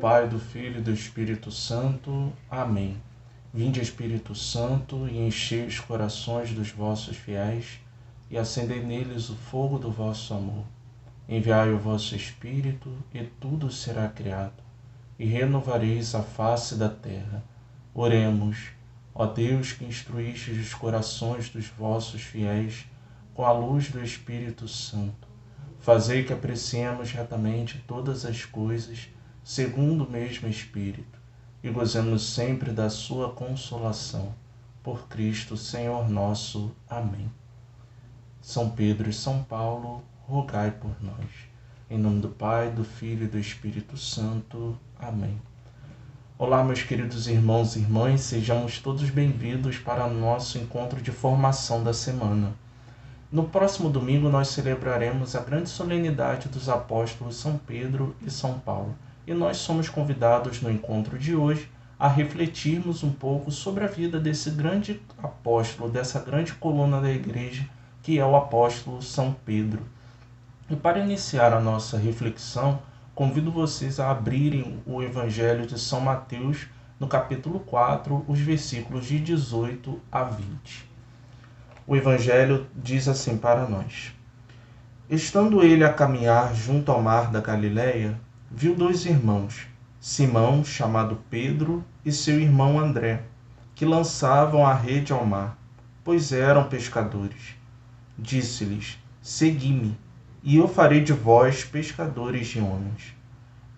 Pai, do Filho e do Espírito Santo. Amém. Vinde, Espírito Santo, e enchei os corações dos vossos fiéis, e acendei neles o fogo do vosso amor. Enviai o vosso Espírito, e tudo será criado, e renovareis a face da terra. Oremos, ó Deus, que instruístes os corações dos vossos fiéis com a luz do Espírito Santo. Fazei que apreciemos retamente todas as coisas, segundo o mesmo Espírito, e gozemos sempre da sua consolação. Por Cristo, Senhor nosso. Amém. São Pedro e São Paulo, rogai por nós. Em nome do Pai, do Filho e do Espírito Santo. Amém. Olá, meus queridos irmãos e irmãs, sejamos todos bem-vindos para o nosso encontro de formação da semana. No próximo domingo nós celebraremos a grande solenidade dos apóstolos São Pedro e São Paulo. E nós somos convidados no encontro de hoje a refletirmos um pouco sobre a vida desse grande apóstolo, dessa grande coluna da igreja, que é o apóstolo São Pedro. E para iniciar a nossa reflexão, convido vocês a abrirem o Evangelho de São Mateus, no capítulo 4, os versículos de 18 a 20. O Evangelho diz assim para nós: Estando ele a caminhar junto ao mar da Galileia, viu dois irmãos, Simão, chamado Pedro, e seu irmão André, que lançavam a rede ao mar, pois eram pescadores. Disse-lhes: Segui-me, e eu farei de vós pescadores de homens.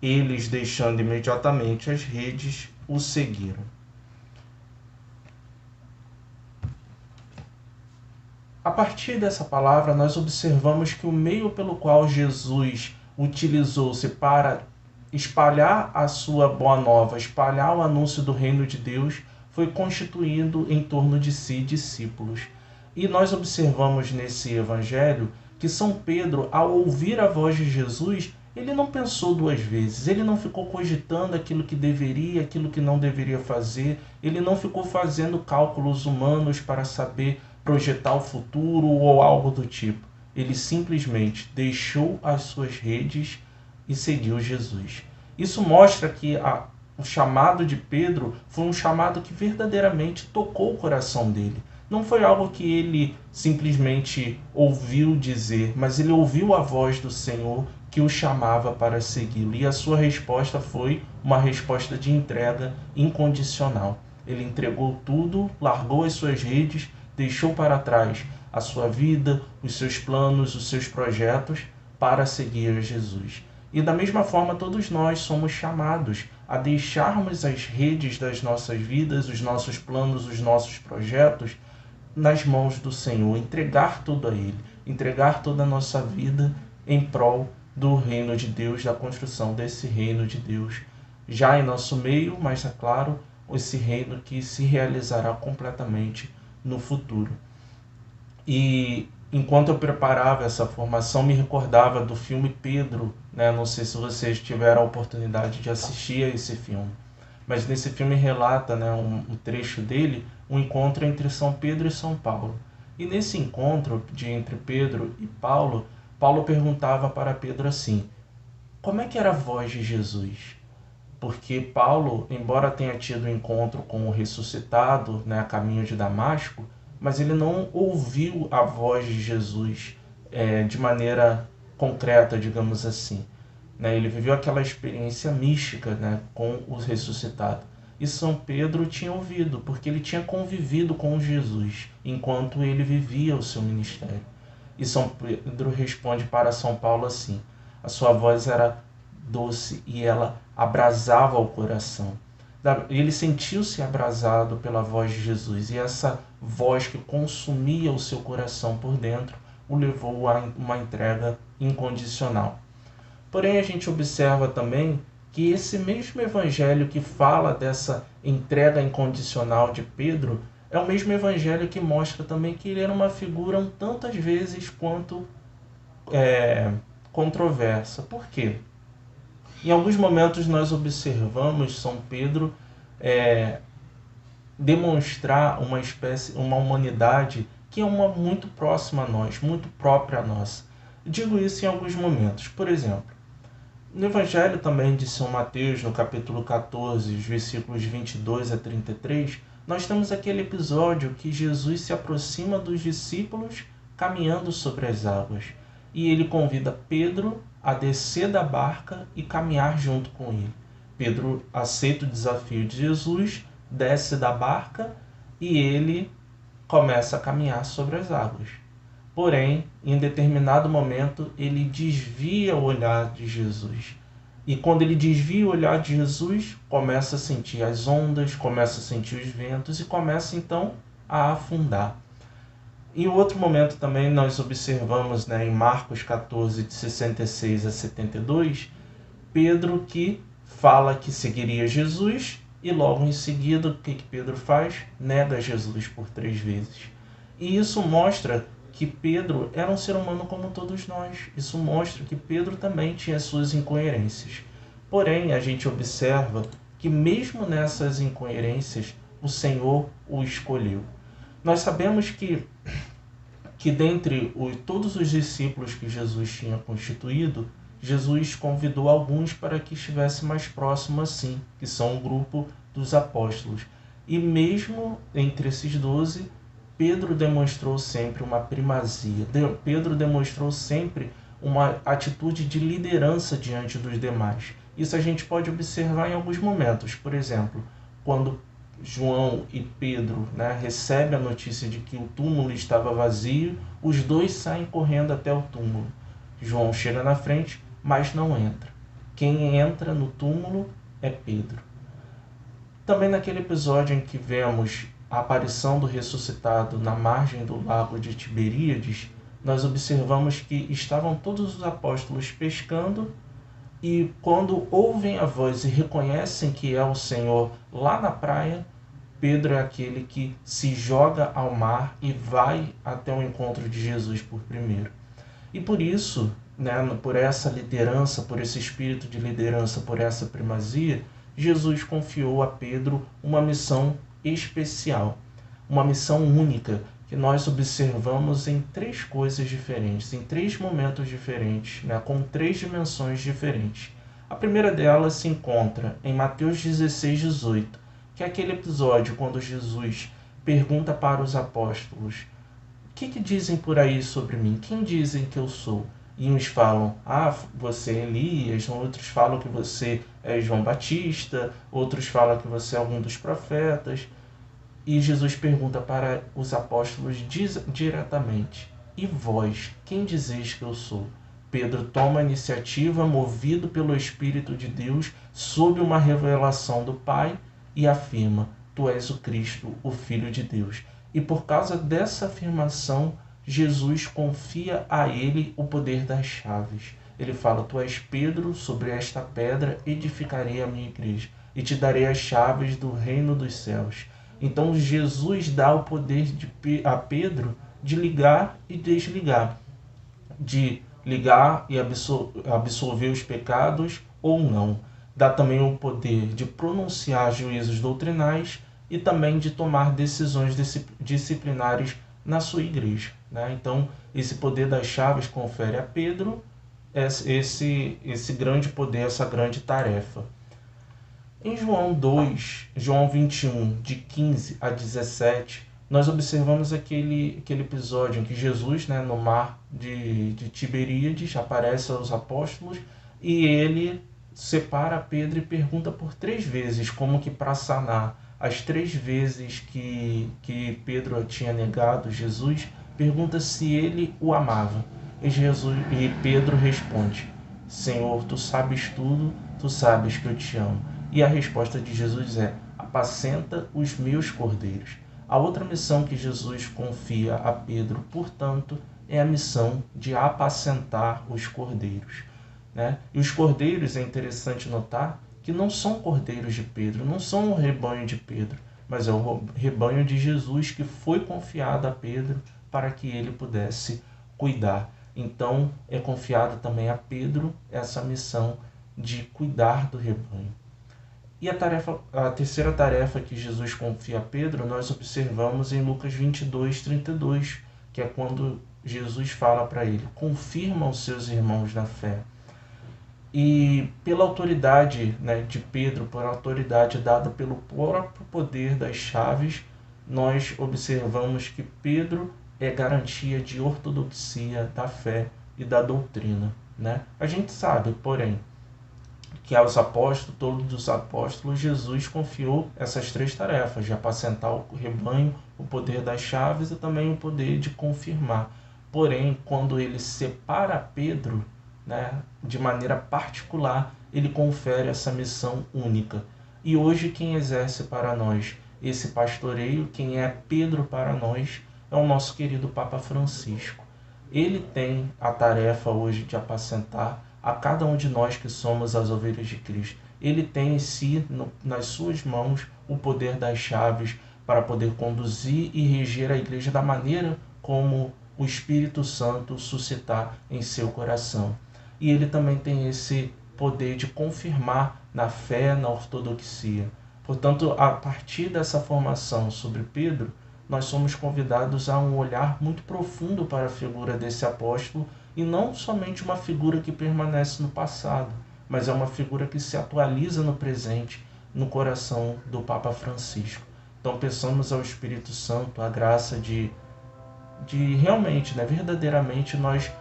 Eles, deixando imediatamente as redes, o seguiram. A partir dessa palavra, nós observamos que o meio pelo qual Jesus utilizou-se para espalhar a sua boa nova, espalhar o anúncio do reino de Deus, foi constituindo em torno de si discípulos. E nós observamos nesse evangelho que São Pedro, ao ouvir a voz de Jesus, ele não pensou duas vezes, ele não ficou cogitando aquilo que deveria, aquilo que não deveria fazer, ele não ficou fazendo cálculos humanos para saber projetar o futuro ou algo do tipo. Ele simplesmente deixou as suas redes e seguiu Jesus. Isso mostra que o chamado de Pedro foi um chamado que verdadeiramente tocou o coração dele. Não foi algo que ele simplesmente ouviu dizer, mas ele ouviu a voz do Senhor que o chamava para segui-lo. E a sua resposta foi uma resposta de entrega incondicional. Ele entregou tudo, largou as suas redes, deixou para trás a sua vida, os seus planos, os seus projetos para seguir Jesus. E da mesma forma, todos nós somos chamados a deixarmos as redes das nossas vidas, os nossos planos, os nossos projetos nas mãos do Senhor, entregar tudo a Ele, entregar toda a nossa vida em prol do reino de Deus, da construção desse reino de Deus, já em nosso meio, mas é claro, esse reino que se realizará completamente no futuro. E enquanto eu preparava essa formação, me recordava do filme Pedro, né? Não sei se vocês tiveram a oportunidade de assistir a esse filme, mas nesse filme relata, né, um trecho dele, um encontro entre São Pedro e São Paulo. E nesse encontro entre Pedro e Paulo, Paulo perguntava para Pedro assim: como é que era a voz de Jesus? Porque Paulo, embora tenha tido um encontro com o ressuscitado, né, a caminho de Damasco, mas ele não ouviu a voz de Jesus de maneira concreta, digamos assim. Né? Ele viveu aquela experiência mística, né, com o ressuscitado. E São Pedro tinha ouvido, porque ele tinha convivido com Jesus enquanto ele vivia o seu ministério. E São Pedro responde para São Paulo assim: a sua voz era doce e ela abrasava o coração. Ele sentiu-se abrasado pela voz de Jesus, e essa voz que consumia o seu coração por dentro o levou a uma entrega incondicional. Porém, a gente observa também que esse mesmo evangelho que fala dessa entrega incondicional de Pedro é o mesmo evangelho que mostra também que ele era uma figura um tantas vezes quanto controversa. Por quê? Em alguns momentos nós observamos São Pedro demonstrar uma humanidade que é muito próxima a nós, muito própria a nós. Digo isso em alguns momentos. Por exemplo, No Evangelho também de São Mateus, no capítulo 14, os versículos 22 a 33, nós temos aquele episódio que Jesus se aproxima dos discípulos caminhando sobre as águas. E ele convida Pedro a descer da barca e caminhar junto com ele. Pedro aceita o desafio de Jesus, desce da barca e ele começa a caminhar sobre as águas. Porém, em determinado momento, ele desvia o olhar de Jesus. E quando ele desvia o olhar de Jesus, começa a sentir as ondas, começa a sentir os ventos e começa então a afundar. Em outro momento também nós observamos, em Marcos 14, de 66 a 72, Pedro que fala que seguiria Jesus e logo em seguida o que Pedro faz? Nega Jesus por 3 vezes. E isso mostra que Pedro era um ser humano como todos nós. Isso mostra que Pedro também tinha suas incoerências. Porém, a gente observa que mesmo nessas incoerências, o Senhor o escolheu. Nós sabemos que dentre todos os discípulos que Jesus tinha constituído, Jesus convidou alguns para que estivesse mais próximo assim, que são o grupo dos apóstolos. E mesmo entre esses 12, Pedro demonstrou sempre uma primazia. Pedro demonstrou sempre uma atitude de liderança diante dos demais. Isso a gente pode observar em alguns momentos. Por exemplo, quando João e Pedro recebem a notícia de que o túmulo estava vazio, os dois saem correndo até o túmulo. João chega na frente, mas não entra. Quem entra no túmulo é Pedro. Também naquele episódio em que vemos a aparição do ressuscitado na margem do lago de Tiberíades, nós observamos que estavam todos os apóstolos pescando e quando ouvem a voz e reconhecem que é o Senhor lá na praia, Pedro é aquele que se joga ao mar e vai até o encontro de Jesus por primeiro. E por isso, por essa liderança, por esse espírito de liderança, por essa primazia, Jesus confiou a Pedro uma missão especial, uma missão única, que nós observamos em 3 coisas diferentes, em 3 momentos diferentes, com 3 dimensões diferentes. A primeira delas se encontra em Mateus 16, 18, que é aquele episódio quando Jesus pergunta para os apóstolos: o que dizem por aí sobre mim? Quem dizem que eu sou? E uns falam, você é Elias, outros falam que você é João Batista, outros falam que você é algum dos profetas. E Jesus pergunta para os apóstolos diretamente: e vós, quem dizeis que eu sou? Pedro toma a iniciativa, movido pelo Espírito de Deus, sob uma revelação do Pai, e afirma: tu és o Cristo, o Filho de Deus. E por causa dessa afirmação, Jesus confia a ele o poder das chaves. Ele fala: tu és Pedro, sobre esta pedra edificarei a minha igreja, e te darei as chaves do reino dos céus. Então Jesus dá o poder a Pedro de ligar e desligar, de ligar e absolver os pecados ou não. Dá também o poder de pronunciar juízos doutrinais e também de tomar decisões disciplinares na sua igreja. Então, esse poder das chaves confere a Pedro esse grande poder, essa grande tarefa. Em João 21, de 15 a 17, nós observamos aquele episódio em que Jesus, no mar de Tiberíades, aparece aos apóstolos e ele separa Pedro e pergunta por 3 vezes, como que para sanar as 3 vezes que Pedro tinha negado Jesus, pergunta se ele o amava. E Pedro responde: Senhor, tu sabes tudo, tu sabes que eu te amo. E a resposta de Jesus é: apacenta os meus cordeiros. A outra missão que Jesus confia a Pedro, portanto, é a missão de apacentar os cordeiros. E os cordeiros, é interessante notar que não são cordeiros de Pedro, não são o rebanho de Pedro, mas é o rebanho de Jesus que foi confiado a Pedro para que ele pudesse cuidar. Então, é confiada também a Pedro essa missão de cuidar do rebanho. E a terceira tarefa que Jesus confia a Pedro, nós observamos em Lucas 22, 32, que é quando Jesus fala para ele: confirma os seus irmãos na fé. E pela autoridade, né, de Pedro, por autoridade dada pelo próprio poder das chaves, nós observamos que Pedro é garantia de ortodoxia da fé e da doutrina, né? A gente sabe, porém, que aos apóstolos, todos os apóstolos, Jesus confiou essas três tarefas, de apacentar o rebanho, o poder das chaves e também o poder de confirmar. Porém, quando ele separa Pedro, né, de maneira particular, ele confere essa missão única. E hoje quem exerce para nós esse pastoreio, quem é Pedro para nós, é o nosso querido Papa Francisco. Ele tem a tarefa hoje de apacentar a cada um de nós que somos as ovelhas de Cristo. Ele tem em si, nas suas mãos, o poder das chaves para poder conduzir e reger a igreja da maneira como o Espírito Santo suscitar em seu coração. E ele também tem esse poder de confirmar na fé, na ortodoxia. Portanto, a partir dessa formação sobre Pedro, nós somos convidados a um olhar muito profundo para a figura desse apóstolo, e não somente uma figura que permanece no passado, mas é uma figura que se atualiza no presente, no coração do Papa Francisco. Então peçamos ao Espírito Santo a graça de realmente, né, verdadeiramente nós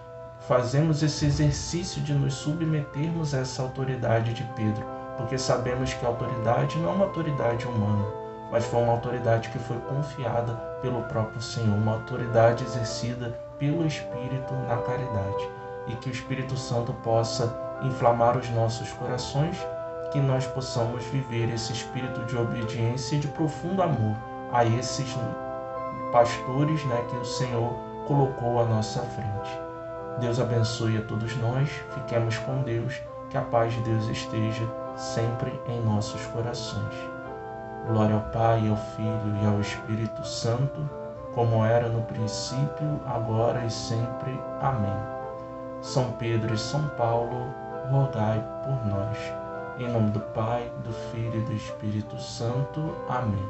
fazemos esse exercício de nos submetermos a essa autoridade de Pedro, porque sabemos que a autoridade não é uma autoridade humana, mas foi uma autoridade que foi confiada pelo próprio Senhor, uma autoridade exercida pelo Espírito na caridade. E que o Espírito Santo possa inflamar os nossos corações, que nós possamos viver esse espírito de obediência e de profundo amor a esses pastores, né, que o Senhor colocou à nossa frente. Deus abençoe a todos nós, fiquemos com Deus, que a paz de Deus esteja sempre em nossos corações. Glória ao Pai, ao Filho e ao Espírito Santo, como era no princípio, agora e sempre. Amém. São Pedro e São Paulo, rogai por nós. Em nome do Pai, do Filho e do Espírito Santo. Amém.